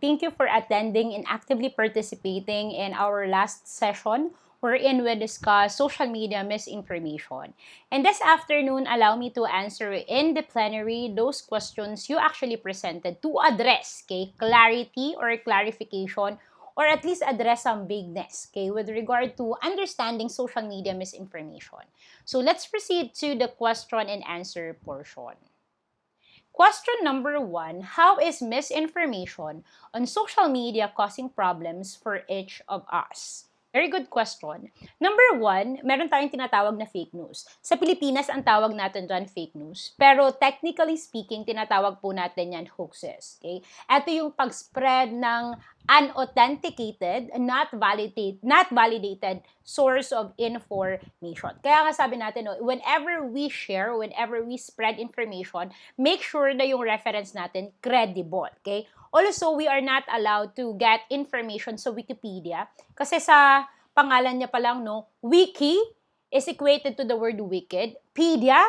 Thank you for attending and actively participating in our last session wherein we discuss social media misinformation. And this afternoon, allow me to answer in the plenary those questions you actually presented to address, okay, clarity or clarification, or at least address some vagueness, okay, with regard to understanding social media misinformation. So let's proceed to the question and answer portion. Question number one, how is misinformation on social media causing problems for each of us? Very good question. Number one, meron tayong tinatawag na fake news. Sa Pilipinas, ang tawag natin dyan fake news. Pero technically speaking, tinatawag po natin yan hoaxes. Okay? Ito yung pag-spread ng unauthenticated, not validated source of information. Kaya nga sabi natin, no, whenever we share, whenever we spread information, make sure na yung reference natin credible. Okay? Also, we are not allowed to get information sa Wikipedia kasi sa pangalan niya pa lang, no, wiki is equated to the word wicked, pedia,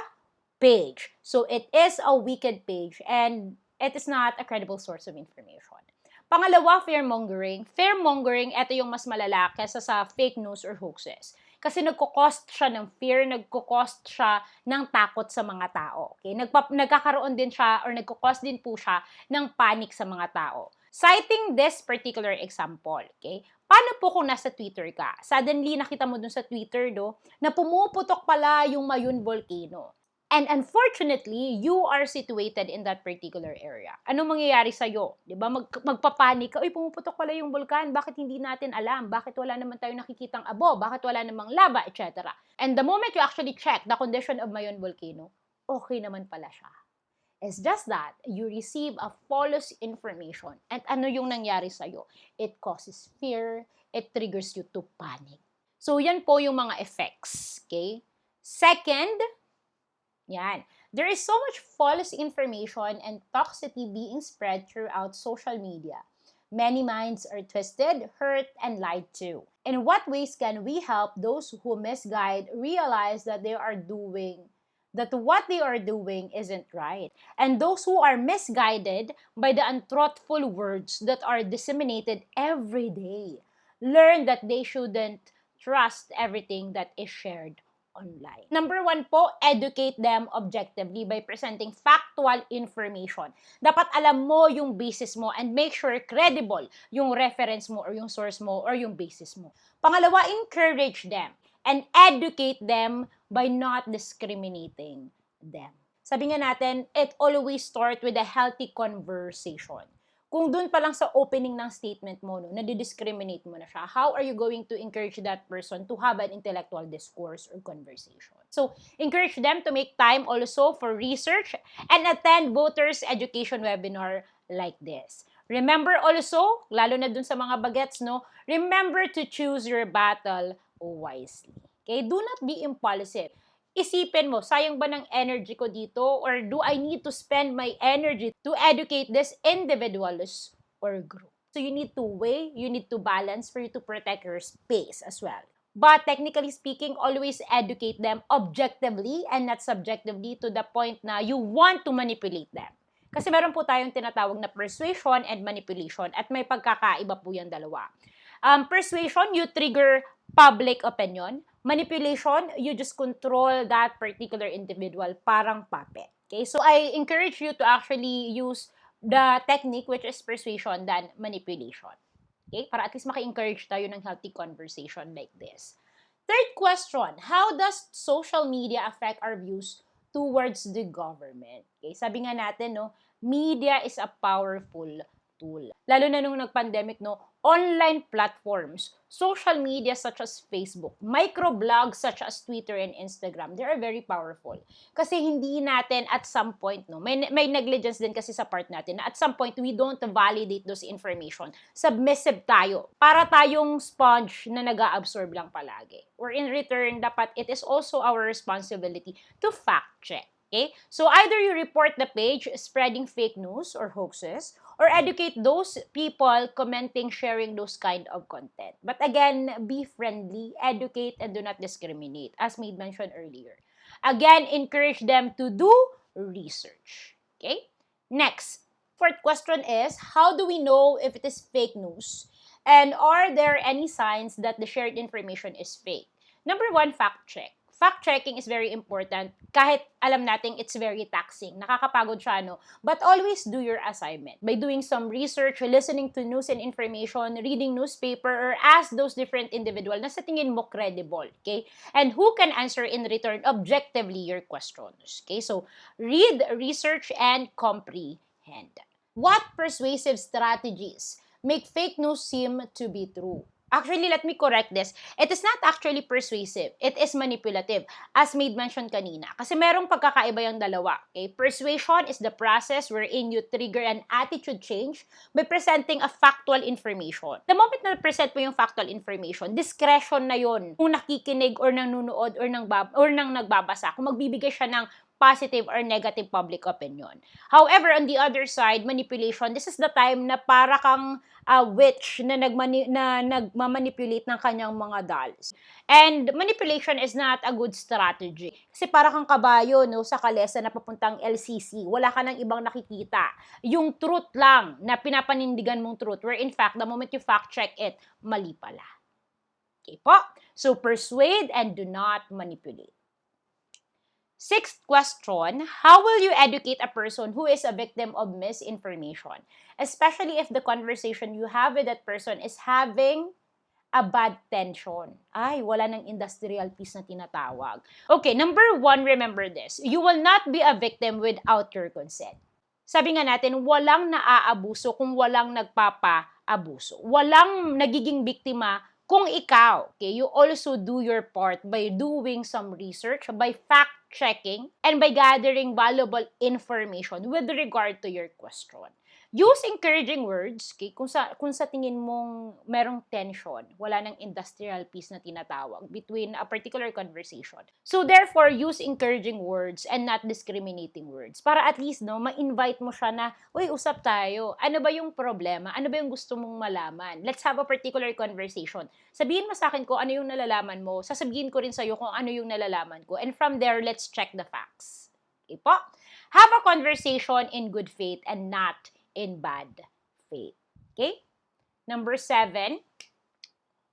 page. So, it is a wicked page and it is not a credible source of information. Pangalawa, fear-mongering. Fear-mongering, ito yung mas malala kesa sa fake news or hoaxes. Kasi nagko-cost siya ng fear, nagko-cost siya ng takot sa mga tao. Okay? Nagkakaroon din siya or nagko-cost din po siya ng panic sa mga tao. Citing this particular example, okay? Paano po kung nasa Twitter ka? Suddenly, nakita mo dun sa Twitter, na pumuputok pala yung Mayun volcano. And unfortunately, you are situated in that particular area. Anong mangyayari sa'yo? Diba? Magpapanik ka, uy, pumuputok pala yung bulkan, bakit hindi natin alam? Bakit wala naman tayo nakikitang abo? Bakit wala namang lava? Etc. And the moment you actually check the condition of Mayon volcano, okay naman pala siya. It's just that you receive a false information. And ano yung nangyari sa'yo? It causes fear, it triggers you to panic. So, yan po yung mga effects. Okay? Second, yan. There is so much false information and toxicity being spread throughout social media. Many minds are twisted, hurt, and lied to. In what ways can we help those who misguide realize that what they are doing isn't right? And those who are misguided by the untruthful words that are disseminated every day, learn that they shouldn't trust everything that is shared online. Number one po, educate them objectively by presenting factual information. Dapat alam mo yung basis mo and make sure credible yung reference mo or yung source mo or yung basis mo. Pangalawa, encourage them and educate them by not discriminating them. Sabi nga natin, it always starts with a healthy conversation. Kung dun pa lang sa opening ng statement mo, nadidiscriminate mo na siya, how are you going to encourage that person to have an intellectual discourse or conversation? So, encourage them to make time also for research and attend voters education webinar like this. Remember also, lalo na dun sa mga bagets, remember to choose your battle wisely. Okay? Do not be impulsive. Isipin mo, sayang ba ng energy ko dito or do I need to spend my energy to educate this individuals or group? So you need to weigh, you need to balance for you to protect your space as well. But technically speaking, always educate them objectively and not subjectively to the point na you want to manipulate them. Kasi meron po tayong tinatawag na persuasion and manipulation at may pagkakaiba po yung dalawa. Persuasion, you trigger public opinion. Manipulation, you just control that particular individual, parang puppet. Okay? So I encourage you to actually use the technique which is persuasion than manipulation. Okay? Para at least maka-encourage tayo ng healthy conversation like this. Third question, how does social media affect our views towards the government? Okay? Sabi nga natin, media is a powerful tool. Lalo na nung nag-pandemic, online platforms, social media such as Facebook, microblogs such as Twitter and Instagram, they are very powerful. Kasi hindi natin at some point, may negligence din kasi sa part natin na at some point, we don't validate those information. Submissive tayo. Para tayong sponge na nag-absorb lang palagi. Or in return, dapat it is also our responsibility to fact check. Okay? So either you report the page spreading fake news or hoaxes, or educate those people commenting, sharing those kind of content. But again, be friendly, educate, and do not discriminate, as made mention earlier. Again, encourage them to do research. Okay? Next, Fourth question is, how do we know if it is fake news? And are there any signs that the shared information is fake? Number one, fact check. Fact checking is very important. Kahit alam natin it's very taxing. Nakakapagod siya, no? But always do your assignment. By doing some research, listening to news and information, reading newspaper, or ask those different individual na sa tingin mo credible, okay? And who can answer in return objectively your questions, okay? So, read, research, and comprehend. What persuasive strategies make fake news seem to be true? Actually, let me correct this. It is not actually persuasive. It is manipulative, as made mention kanina. Kasi merong pagkakaiba yung dalawa. Okay? Persuasion is the process wherein you trigger an attitude change by presenting a factual information. The moment na present mo yung factual information, discretion na yon kung nakikinig or nanonood or nang nagbabasa. Kung magbibigay siya ng positive or negative public opinion. However, on the other side, manipulation, this is the time na para kang witch na nagmamanipulate ng kanyang mga dolls. And manipulation is not a good strategy. Kasi para kang kabayo, no, sa kalesa na papuntang LCC, wala ka nang ibang nakikita. Yung truth lang na pinapanindigan mong truth, where in fact, the moment you fact check it, mali pala. Okay po? So, persuade and do not manipulate. Sixth question, how will you educate a person who is a victim of misinformation? Especially if the conversation you have with that person is having a bad tension. Ay, wala ng industrial peace na tinatawag. Okay, number one, remember this. You will not be a victim without your consent. Sabi nga natin, walang naaabuso kung walang nagpapaabuso. Walang nagiging biktima kung ikaw, okay, you also do your part by doing some research, by fact-checking, and by gathering valuable information with regard to your question. Use encouraging words, okay, kung sa tingin mong merong tension, wala nang industrial peace na tinatawag between a particular conversation. So therefore, use encouraging words and not discriminating words para at least, no, ma-invite mo siya na, uy, usap tayo. Ano ba yung problema? Ano ba yung gusto mong malaman? Let's have a particular conversation. Sabihin mo sa akin kung ano yung nalalaman mo. Sasabihin ko rin sa'yo kung ano yung nalalaman ko. And from there, let's check the facts. Okay po? Have a conversation in good faith and not in bad faith. Okay? Number 7,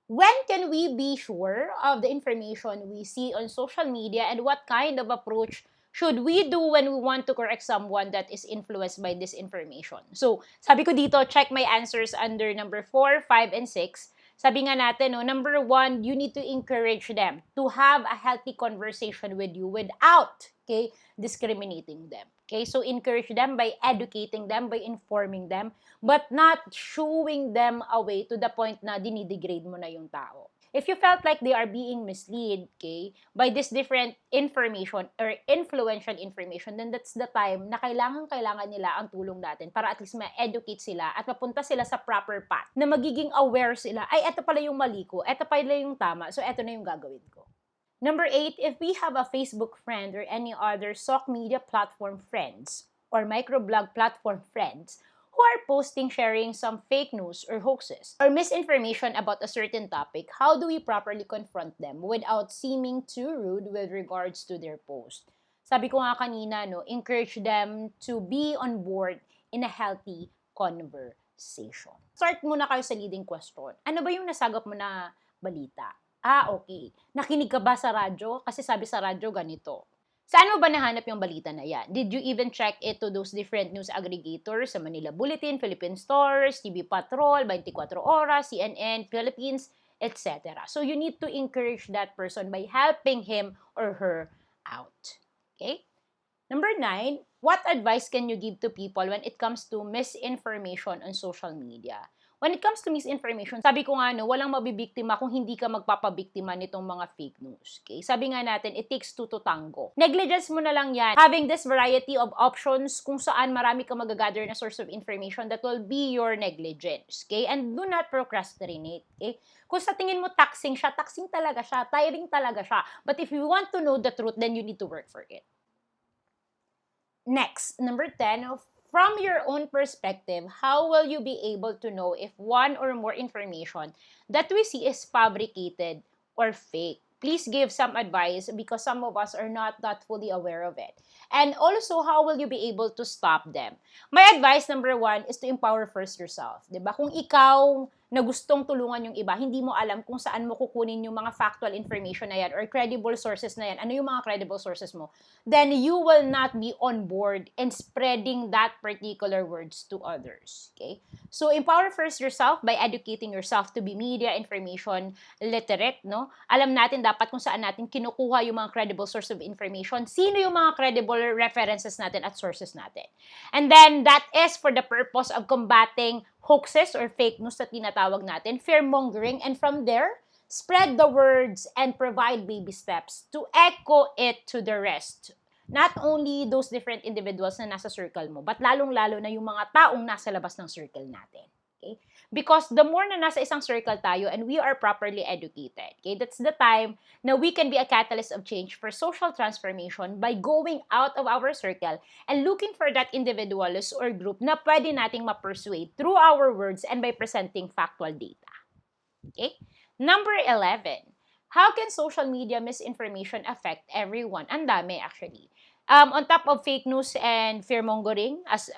when can we be sure of the information we see on social media and what kind of approach should we do when we want to correct someone that is influenced by this information? So, sabi ko dito, check my answers under number 4, 5, and 6. Sabi nga natin, no, number 1, you need to encourage them to have a healthy conversation with you without, okay, discriminating them. Okay, so encourage them by educating them, by informing them, but not shooing them away to the point na dinidegrade mo na yung tao. If you felt like they are being misled, okay, by this different information or influential information, then that's the time na kailangan nila ang tulong natin para at least ma-educate sila at mapunta sila sa proper path, na magiging aware sila, ay, eto pala yung mali ko, eto pala yung tama, so eto na yung gagawin ko. Number 8, if we have a Facebook friend or any other social media platform friends or microblog platform friends who are posting, sharing some fake news or hoaxes or misinformation about a certain topic, how do we properly confront them without seeming too rude with regards to their post? Sabi ko nga kanina, no, encourage them to be on board in a healthy conversation. Start muna kayo sa leading question. Ano ba yung nasagap mo na balita? Okay. Nakinig ka ba sa radyo? Kasi sabi sa radyo ganito. Saan mo ba nahanap yung balita na yan? Did you even check it to those different news aggregators sa Manila Bulletin, Philippine Stars, TV Patrol, 24 Oras, CNN, Philippines, etc. So you need to encourage that person by helping him or her out. Okay? Number 9, what advice can you give to people when it comes to misinformation on social media? When it comes to misinformation, sabi ko nga, no, walang mabibiktima kung hindi ka magpapabiktima nitong mga fake news. Okay? Sabi nga natin, it takes two to tango. Negligence mo na lang yan. Having this variety of options kung saan marami ka magagather na source of information, that will be your negligence. Okay? And do not procrastinate. Okay? Kung sa tingin mo taxing siya, taxing talaga siya, tiring talaga siya. But if you want to know the truth, then you need to work for it. Next, number 10, from your own perspective, how will you be able to know if one or more information that we see is fabricated or fake? Please give some advice because some of us are not that fully aware of it. And also, how will you be able to stop them? My advice number one is to empower first yourself. 'Di ba? Kung ikaw na gustong tulungan yung iba, hindi mo alam kung saan mo kukunin yung mga factual information na yan or credible sources na yan, ano yung mga credible sources mo, then you will not be on board in spreading that particular words to others. Okay? So, empower first yourself by educating yourself to be media information literate, no? Alam natin dapat kung saan natin kinukuha yung mga credible source of information, sino yung mga credible references natin at sources natin. And then, that is for the purpose of combating hoaxes or fake news na tinatawag natin, fear-mongering, and from there, spread the words and provide baby steps to echo it to the rest. Not only those different individuals na nasa circle mo, but lalong-lalo na yung mga taong nasa labas ng circle natin. Okay? Because the more na nasa isang circle tayo and we are properly educated, okay, that's the time na we can be a catalyst of change for social transformation by going out of our circle and looking for that individuals or group na pwede nating ma-persuade through our words and by presenting factual data. Okay? Number 11. How can social media misinformation affect everyone? Ang dami actually. On top of fake news and fear-mongering, as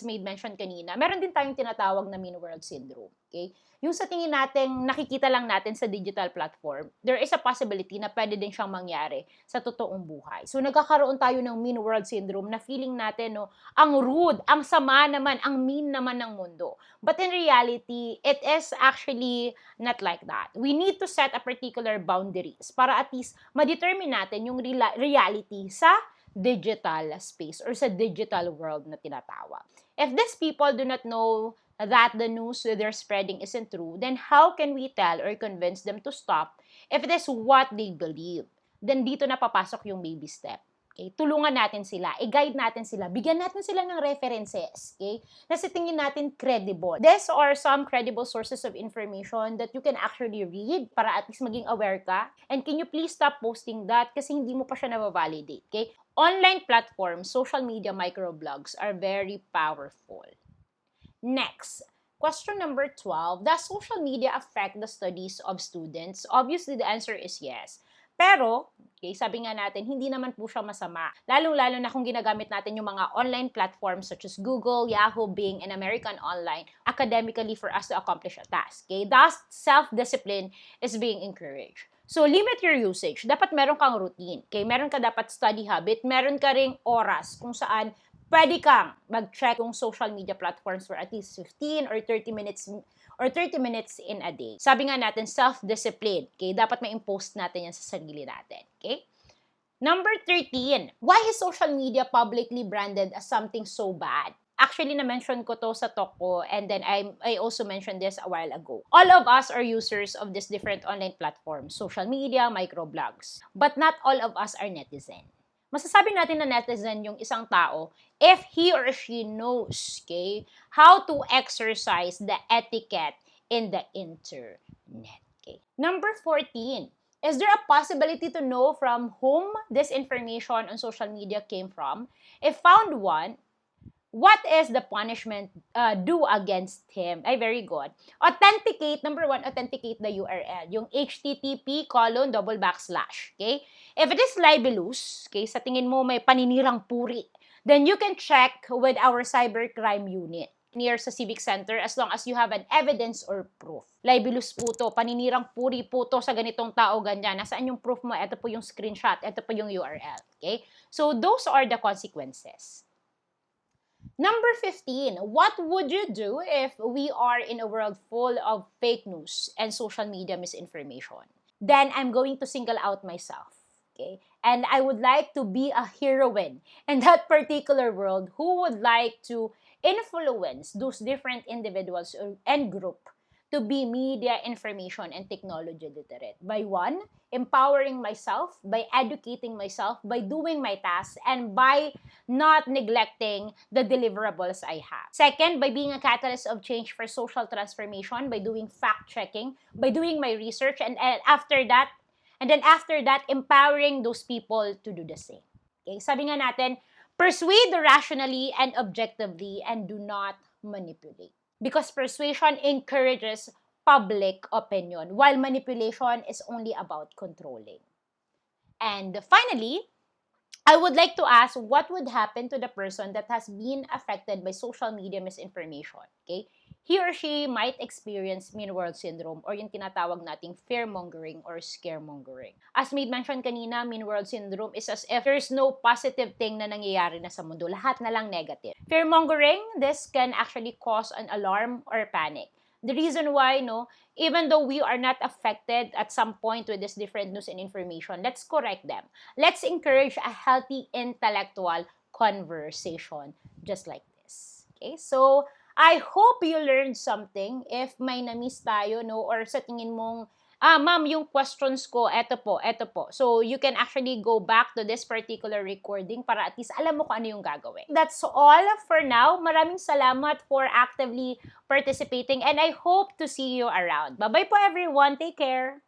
made mention kanina, meron din tayong tinatawag na mean world syndrome. Okay? Yung sa tingin natin, nakikita lang natin sa digital platform, there is a possibility na pwede din siyang mangyari sa totoong buhay. So, nagkakaroon tayo ng mean world syndrome na feeling natin, no, ang rude, ang sama naman, ang mean naman ng mundo. But in reality, it is actually not like that. We need to set a particular boundaries para at least ma-determine natin yung reality sa digital space or sa digital world na tinatawag. If these people do not know that the news they're spreading isn't true, then how can we tell or convince them to stop if it is what they believe? Then dito na papasok yung baby step. Okay? Tulungan natin sila, i-guide natin sila, bigyan natin sila ng references, okay? Na sa tingin natin credible. These are some credible sources of information that you can actually read para at least maging aware ka. And can you please stop posting that kasi hindi mo pa siya na-validate, okay? Online platforms, social media microblogs are very powerful. Next, question number 12. Does social media affect the studies of students? Obviously, the answer is yes. Pero, okay, sabi nga natin, hindi naman po siya masama. Lalong-lalo na kung ginagamit natin yung mga online platforms such as Google, Yahoo, Bing, and American Online academically for us to accomplish a task. Okay? Thus, self-discipline is being encouraged. So, limit your usage. Dapat meron kang routine. Okay? Meron ka dapat study habit. Meron ka ring oras kung saan pwede kang mag-check yung social media platforms for at least 15 or 30 minutes in a day. Sabi nga natin, self-discipline. Okay? Dapat may impose natin yan sa sarili natin. Okay? Number 13. Why is social media publicly branded as something so bad? Actually, na-mention ko to sa talk ko and then I also mentioned this a while ago. All of us are users of these different online platforms, social media, microblogs. But not all of us are netizen. Masasabi natin na netizen yung isang tao if he or she knows, okay, how to exercise the etiquette in the internet. Okay. Number 14. Is there a possibility to know from whom this information on social media came from? If found one, what is the punishment due against him? Ay, very good. Authenticate, number 1, authenticate the URL. Yung http://. Okay? If it is libelous, okay, sa tingin mo may paninirang puri, then you can check with our cybercrime unit near sa Civic Center as long as you have an evidence or proof. Libelous po to, paninirang puri po to sa ganitong tao, ganyan. Nasaan yung proof mo? Ito po yung screenshot, ito po yung URL. Okay? So, those are the consequences. Number 15, what would you do if we are in a world full of fake news and social media misinformation? Then I'm going to single out myself, okay? And I would like to be a heroine in that particular world who would like to influence those different individuals and group to be media, information, and technology literate. By 1, empowering myself, by educating myself, by doing my tasks, and by not neglecting the deliverables I have. Second, by being a catalyst of change for social transformation, by doing fact-checking, by doing my research, and after that, empowering those people to do the same. Okay? Sabi nga natin, persuade rationally and objectively and do not manipulate. Because persuasion encourages public opinion, while manipulation is only about controlling. And finally, I would like to ask what would happen to the person that has been affected by social media misinformation. Okay? He or she might experience mean world syndrome or yung tinatawag nating fear-mongering or scaremongering. As made mention kanina, mean world syndrome is as if there's no positive thing na nangyayari na sa mundo. Lahat na lang negative. Fear-mongering, this can actually cause an alarm or panic. The reason why, no, even though we are not affected at some point with this different news and information, let's correct them. Let's encourage a healthy intellectual conversation just like this. Okay? So, I hope you learned something. If may na-miss tayo, no, or sa tingin mong, ma'am, yung questions ko, eto po, eto po. So, you can actually go back to this particular recording para at least alam mo kung ano yung gagawin. That's all for now. Maraming salamat for actively participating and I hope to see you around. Bye-bye po everyone. Take care.